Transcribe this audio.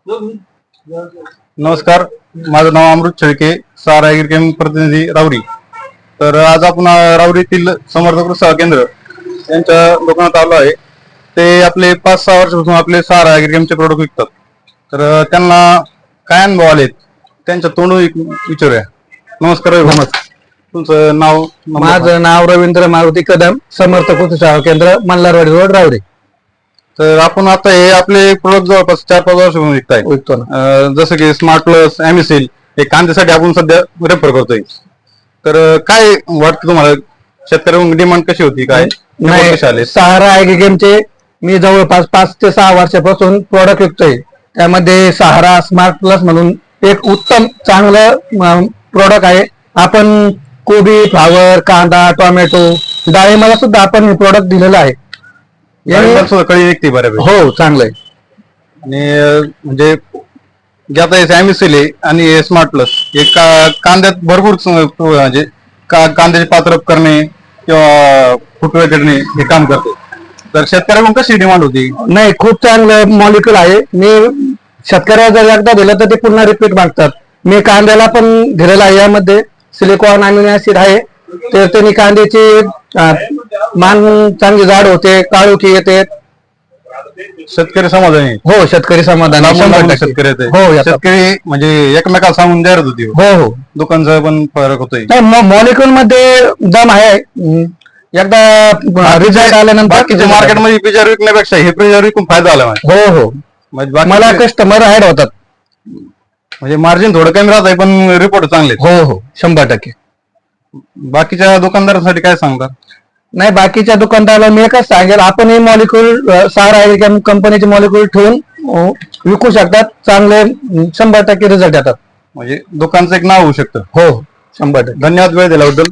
नमस्कार, माझं नाव अमृत शेळके, सारा ॲग्रिकेम प्रतिनिधी राऊरी. तर आज आपण राऊरीतील समर्थ कृषी सेवा केंद्र यांच्या दुकानात आलो आहे. ते आपले 5-6 वर्षापासून आपले सारा ॲग्रिकेमचे प्रोडक्ट विकतात. तर त्यांना काय अनुभव आलेत त्यांच्या तोंडून विचारूया. नमस्कार. नमस्कार. तुमचं नाव? माझं नाव रवींद्र मारुती कदम, समर्थ कृषी सेवा केंद्र, मल्हारवाडी रोड, राऊरी. तर आपण आता हे आपले प्रोडक्ट जवळपास 4-5 वर्षापासून विकतो ना. जसं की स्मार्ट प्लस, एमिसिल हे कांद्यासाठी आपण सध्या रेफर करतोय. तर काय वाटतं तुम्हाला, शेतकऱ्यांची डिमांड कशी होती, काय कसे आले? सहारा ॲग्रिकेमचे मी जवळपास 5 ते 6 वर्षापासून प्रोडक्ट विकतोय. त्यामध्ये सहारा स्मार्ट प्लस म्हणून एक उत्तम चांगलं प्रोडक्ट आहे. आपण कोबी, फ्लावर, कांदा, टोमॅटो, डाळिंबाला सुद्धा आपण हे प्रोडक्ट दिलेलं आहे. कळी निघते बऱ्यापैकी. हो, चांगलं आहे. आणि म्हणजे आता एमिसिल आहे आणि स्मार्ट प्लस हे कांद्यात भरपूर म्हणजे कांद्याचे पात्रप करणे किंवा फुटवे करणे हे काम करते. तर शेतकऱ्यांकडून कशी डिमांड होती? नाही, खूप चांगलं मॉलिक्युल आहे. मी शेतकऱ्याला जर एकदा दिलं तर ते पुन्हा रिपीट मागतात. मी कांद्याला पण दिलेलं आहे. यामध्ये सिलिकॉन अमिनो ऍसिड आहे. तर त्यांनी कांद्याची मान चांगली जाड होते, काळोखी येते. शेतकरी समाधानी? हो, शेतकरी समाधानी. शेतकरी म्हणजे एकमेकाला सांगून जाहिरात होती. हो, दुकानचा पण फरक होतोय. मॉलिक्युल मध्ये दम आहे. एकदा रिझल्ट आल्यानंतर बाकीच्या मार्केटमध्ये प्रिजर विकण्यापेक्षा हे प्रिजर विकून फायदा आला. हो, मला कस्टमर ऍड होतात. म्हणजे मार्जिन थोडं कमी राहत आहे पण रिपोर्ट चांगले. हो, 100%. बाकीच्या दुकानदारांसाठी काय सांगतात? नाही, बाकीच्या दुकानदाराला मी एकच सांगेल, आपण हे मॉलिक्युल सारा ॲग्रिकेम कंपनीचे मॉलिक्युल ठेवून विकू शकतात. चांगले 100% रिझल्ट येतात. म्हणजे दुकानचं एक नाव होऊ शकतं. हो, 100%. धन्यवाद वेळ दिल्याबद्दल.